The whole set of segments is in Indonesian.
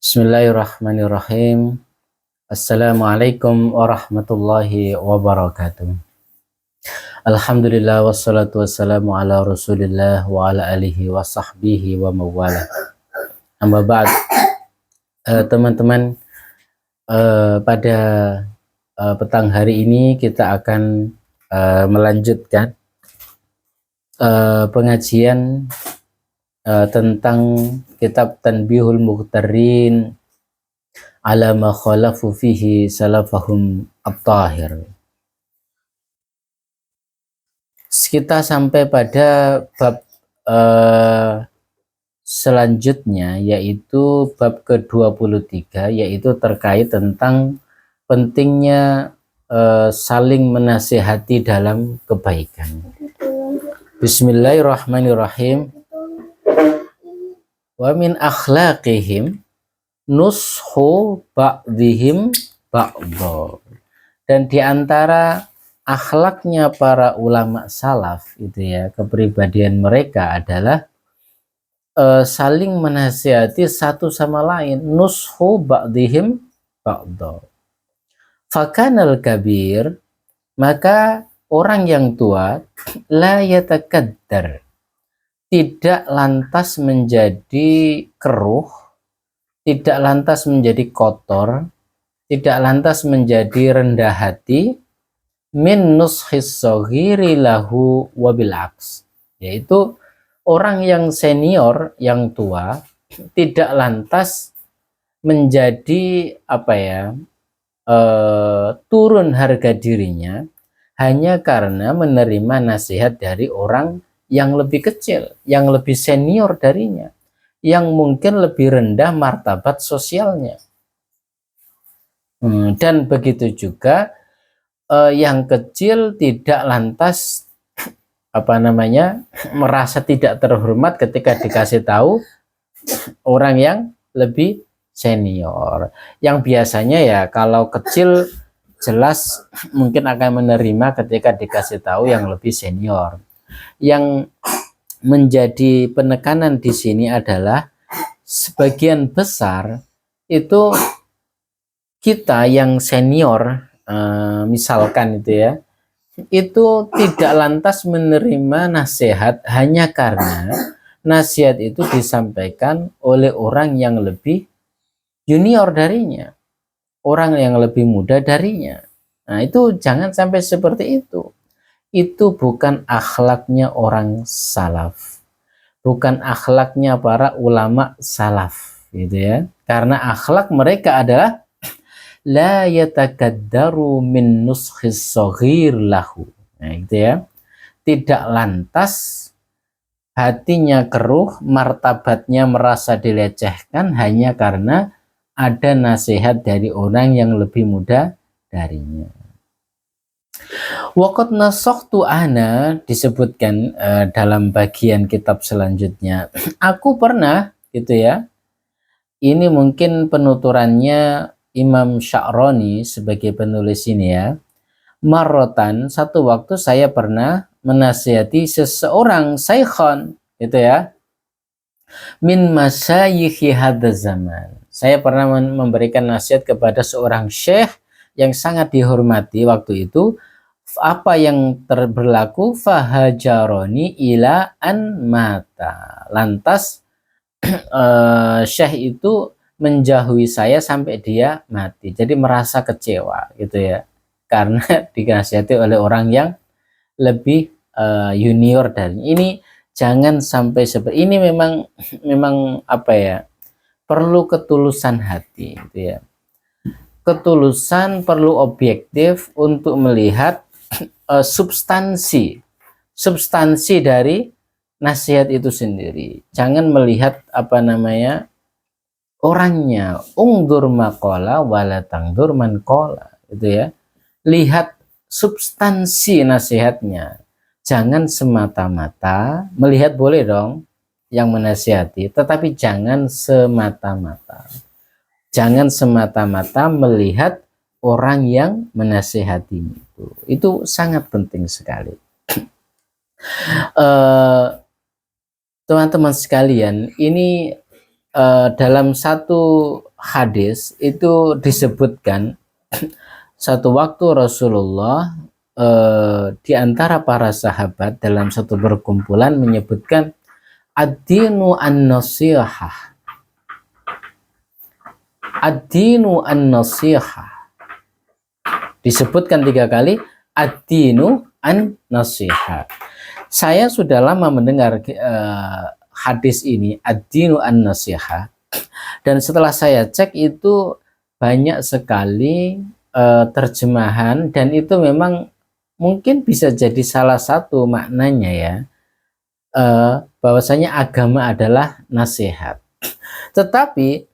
Bismillahirrahmanirrahim. Assalamualaikum warahmatullahi wabarakatuh. Alhamdulillah wassalatu wassalamu ala rasulillah wa ala alihi wa sahbihi wa mawala. Amma ba'd. Teman-teman, pada petang hari ini kita akan melanjutkan pengajian tentang kitab Tanbihul Mughtarrin ala ma khalafu fihi salafahum at-tahir. Kita sampai pada bab selanjutnya, yaitu bab ke-23, yaitu terkait tentang pentingnya saling menasihati dalam kebaikan. Bismillahirrahmanirrahim. Wa min akhlaqihim nushu ba'dihim ba'dha. Dan di antara akhlaknya para ulama salaf itu ya, kepribadian mereka adalah saling menasihati satu sama lain. Nushu ba'dihim ba'dha. Fakanal kabir, maka orang yang tua la yatakaddar, tidak lantas menjadi keruh, tidak lantas menjadi kotor, tidak lantas menjadi rendah hati, min nushis shaghiri lahu wabil aks, yaitu orang yang senior, yang tua, tidak lantas menjadi turun harga dirinya hanya karena menerima nasihat dari orang yang lebih kecil, yang lebih senior darinya, yang mungkin lebih rendah martabat sosialnya. Dan begitu juga yang kecil tidak lantas merasa tidak terhormat ketika dikasih tahu orang yang lebih senior. Yang biasanya ya kalau kecil jelas mungkin akan menerima ketika dikasih tahu yang lebih senior. Yang menjadi penekanan di sini adalah sebagian besar itu kita yang senior, misalkan itu ya, itu tidak lantas menerima nasihat hanya karena nasihat itu disampaikan oleh orang yang lebih junior darinya, orang yang lebih muda darinya. Nah, itu jangan sampai seperti itu. Itu bukan akhlaknya orang salaf, bukan akhlaknya para ulama salaf, gitu ya. Karena akhlak mereka adalah la yatakaddaru min nushis shaghir lahu. Nah, gitu ya. Tidak lantas hatinya keruh, martabatnya merasa dilecehkan hanya karena ada nasihat dari orang yang lebih muda darinya. Waqad nasakhtu ana, disebutkan dalam bagian kitab selanjutnya. Aku pernah, gitu ya. Ini mungkin penuturannya Imam Sya'rani sebagai penulis ini ya. Marrotan, satu waktu saya pernah menasihati seseorang syaikhan, gitu ya. Min masyayikhi hadzal zaman. Saya pernah memberikan nasihat kepada seorang syekh yang sangat dihormati waktu itu. Apa yang berlaku? Fahajaroni ila an mata. Lantas syekh itu menjauhi saya sampai dia mati. Jadi merasa kecewa gitu ya, karena dinasihati oleh orang yang lebih junior dan ini. Jangan sampai seperti ini. Memang perlu ketulusan hati gitu ya. Ketulusan, perlu objektif untuk melihat substansi dari nasihat itu sendiri. Jangan melihat orangnya. Ungdur maqala wala tangdur man qala, gitu ya. Lihat substansi nasihatnya. Jangan semata-mata melihat, boleh dong yang menasihati, tetapi jangan semata-mata. Jangan semata-mata melihat orang yang menasihati itu sangat penting sekali. Teman-teman sekalian, ini dalam satu hadis itu disebutkan satu waktu Rasulullah di antara para sahabat dalam satu perkumpulan menyebutkan ad-dinu an-nasihah. Ad-dinu an-nasihah. Disebutkan 3 kali ad-dinu an-nasihah. Saya sudah lama mendengar hadis ini ad-dinu an-nasihah, dan setelah saya cek itu banyak sekali terjemahan, dan itu memang mungkin bisa jadi salah satu maknanya ya, bahwasanya agama adalah nasihat. Tetapi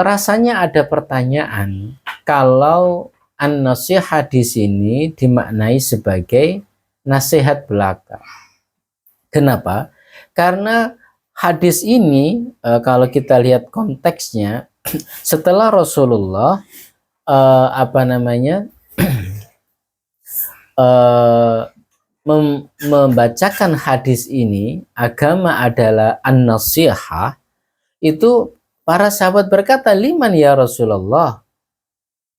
rasanya ada pertanyaan kalau an-nasihat di sini dimaknai sebagai nasihat belaka. Kenapa? Karena hadis ini kalau kita lihat konteksnya, setelah Rasulullah membacakan hadis ini, agama adalah an-nasihah, itu para sahabat berkata, liman ya Rasulullah,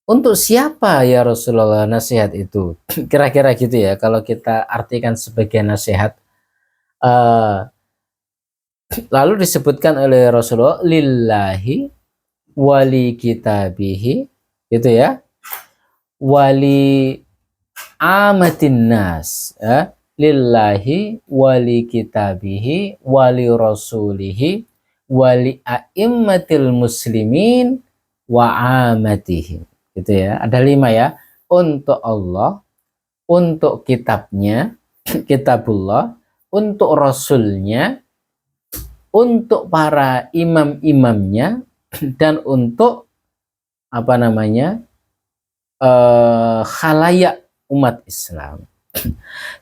untuk siapa ya Rasulullah nasihat itu? Kira-kira gitu ya kalau kita artikan sebagai nasihat. Lalu disebutkan oleh Rasulullah, lillahi wali kitabihi, gitu ya, wali amatin nas, ya. Lillahi wali kitabihi wali rasulihi wali a'immatil muslimin wa amatihim, gitu ya. Ada 5 ya, untuk Allah, untuk kitabnya, kitabullah, untuk rasulnya, untuk para imam-imamnya, dan untuk khalayak umat Islam.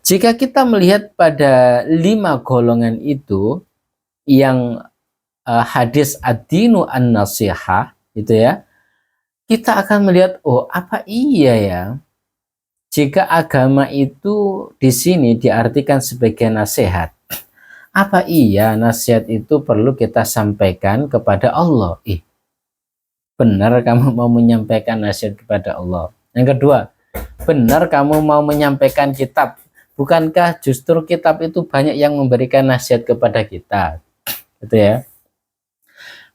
Jika kita melihat pada 5 golongan itu, yang hadis ad-dinu an-nasihah itu ya, kita akan melihat, oh apa iya ya, jika agama itu di sini diartikan sebagai nasihat, apa iya nasihat itu perlu kita sampaikan kepada Allah? Benar kamu mau menyampaikan nasihat kepada Allah. Yang kedua, benar kamu mau menyampaikan kitab. Bukankah justru kitab itu banyak yang memberikan nasihat kepada kita? Gitu ya.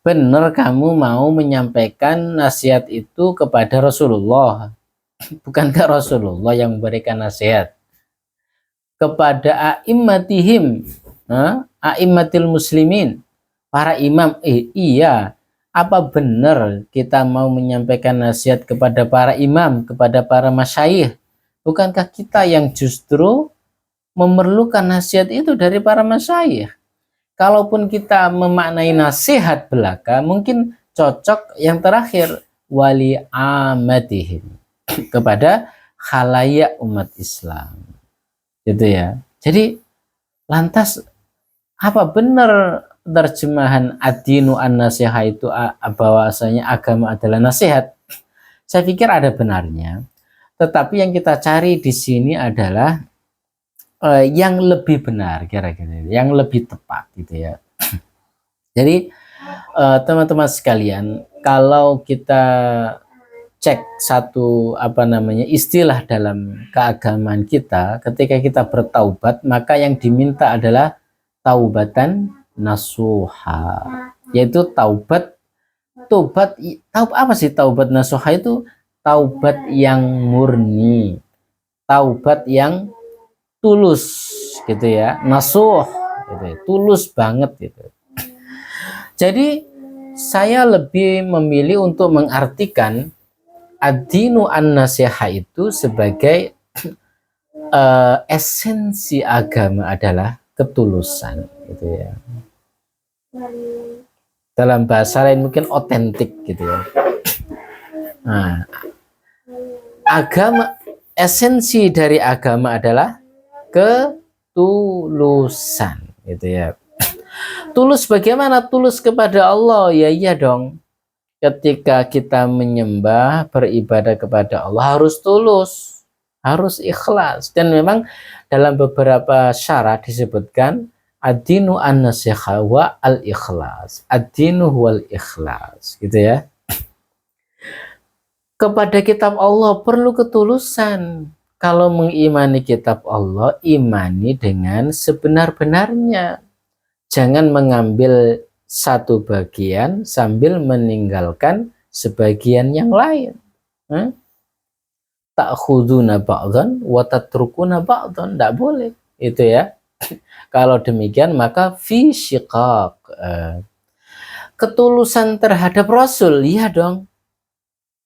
Benar kamu mau menyampaikan nasihat itu kepada Rasulullah. Bukankah Rasulullah yang memberikan nasihat kepada a'immatihim, a'immatil muslimin, para imam? Iya, apa benar kita mau menyampaikan nasihat kepada para imam, kepada para masyayikh? Bukankah kita yang justru memerlukan nasihat itu dari para masyayikh? Kalaupun kita memaknai nasihat belaka, mungkin cocok yang terakhir, wali amatihim, kepada khalayak umat Islam, gitu ya. Jadi lantas apa benar terjemahan ad-dinu an-nasihah itu bahwasanya agama adalah nasihat? Saya pikir ada benarnya, tetapi yang kita cari di sini adalah yang lebih benar, kira-kira yang lebih tepat, gitu ya. Jadi teman-teman sekalian, kalau kita cek satu istilah dalam keagamaan kita, ketika kita bertaubat, maka yang diminta adalah taubatan nasuha, yaitu taubat apa sih taubat nasuha itu? Taubat yang murni, taubat yang tulus, gitu ya, nasuh, gitu ya, tulus banget gitu. Jadi saya lebih memilih untuk mengartikan ad-dinu an-nasihah itu sebagai esensi agama adalah ketulusan, gitu ya. Dalam bahasa lain mungkin otentik, gitu ya. Nah, esensi dari agama adalah ketulusan, gitu ya. Tulus bagaimana? Tulus kepada Allah, ya iya dong. Ketika kita menyembah, beribadah kepada Allah harus tulus, harus ikhlas. Dan memang dalam beberapa syarat disebutkan Ad-dinu an-nasiha wa al-ikhlas. Ad-dinu wal ikhlas, gitu ya. Kepada kitab Allah perlu ketulusan. Kalau mengimani kitab Allah, imani dengan sebenar-benarnya. Jangan mengambil satu bagian sambil meninggalkan sebagian yang lain. Ta'khuduna ba'dhan wa tatrukuna ba'dhan. Tidak boleh. Itu ya. Kalau demikian maka fi syiqaq. Ketulusan terhadap Rasul, ya dong.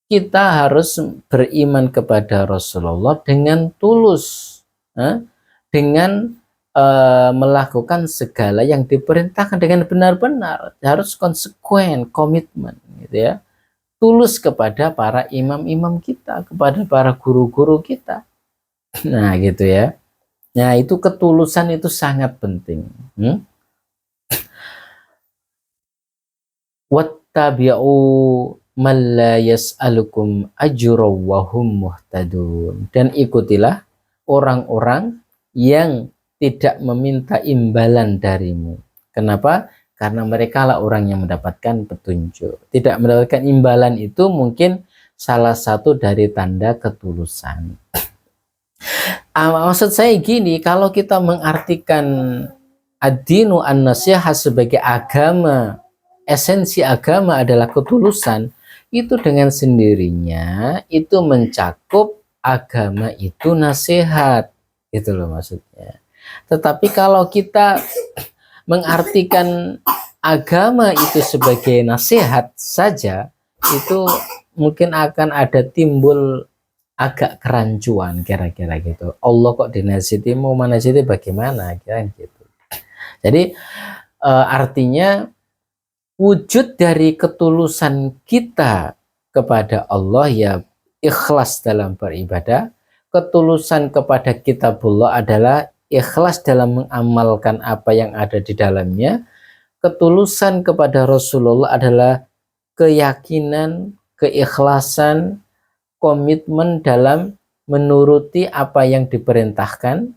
Kita harus beriman kepada Rasulullah dengan tulus, dengan melakukan segala yang diperintahkan dengan benar-benar, harus konsekuen, komitmen, gitu ya. Tulus kepada para imam-imam kita, kepada para guru-guru kita. Nah, gitu ya. Nah, itu ketulusan itu sangat penting. Wattabi'u man la yas'alukum ajra wa hum muhtadun. Dan ikutilah orang-orang yang tidak meminta imbalan darimu. Kenapa? Karena mereka lah orang yang mendapatkan petunjuk. Tidak mendapatkan imbalan itu mungkin salah satu dari tanda ketulusan. Maksud saya gini, kalau kita mengartikan ad-dinu an-nasihah sebagai agama, esensi agama adalah ketulusan, itu dengan sendirinya itu mencakup agama itu nasihat, itu loh maksudnya. Tetapi kalau kita mengartikan agama itu sebagai nasihat saja, itu mungkin akan ada timbul agak kerancuan kira-kira gitu. Allah kok dinasihati, mau menasihati bagaimana kira gitu. Jadi artinya wujud dari ketulusan kita kepada Allah ya ikhlas dalam beribadah. Ketulusan kepada kitabullah adalah ikhlas dalam mengamalkan apa yang ada di dalamnya. Ketulusan kepada Rasulullah adalah keyakinan, keikhlasan, komitmen dalam menuruti apa yang diperintahkan,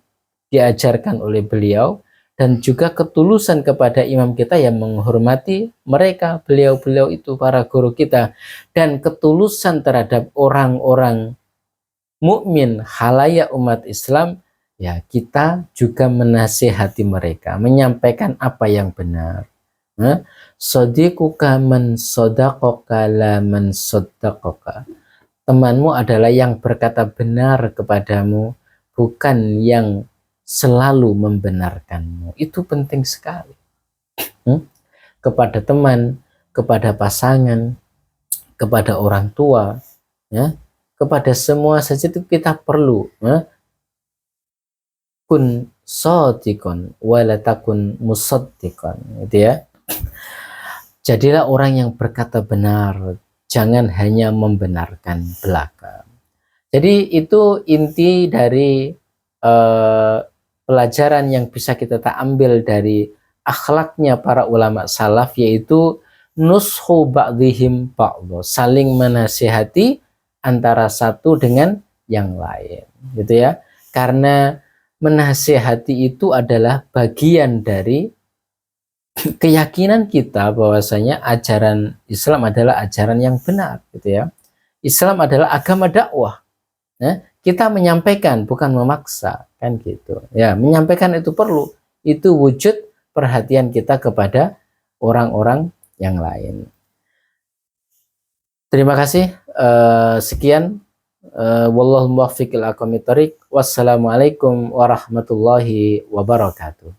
diajarkan oleh beliau, dan juga ketulusan kepada imam kita yang menghormati mereka, beliau-beliau itu para guru kita, dan ketulusan terhadap orang-orang mukmin halayak umat Islam, ya kita juga menasihati mereka, menyampaikan apa yang benar. Sadiquka man sadaqaka la man saddaqaka. Temanmu adalah yang berkata benar kepadamu, bukan yang selalu membenarkanmu. Itu penting sekali. Kepada teman, kepada pasangan, kepada orang tua, ya, kepada semua saja itu kita perlu kun shadiqan wala takun musaddiqan, gitu ya. Jadilah orang yang berkata benar, jangan hanya membenarkan belaka. Jadi itu inti dari pelajaran yang bisa kita ambil dari akhlaknya para ulama salaf, yaitu nushu ba'dihim ba'dho, saling menasihati antara satu dengan yang lain, gitu ya. Karena menasihati itu adalah bagian dari keyakinan kita bahwasanya ajaran Islam adalah ajaran yang benar, gitu ya. Islam adalah agama dakwah. Kita menyampaikan bukan memaksa, kan gitu. Ya, menyampaikan itu perlu. Itu wujud perhatian kita kepada orang-orang yang lain. Terima kasih. Sekian. Wallahu muwaffiq ila aqwamit thoriq. Wassalamualaikum warahmatullahi wabarakatuh.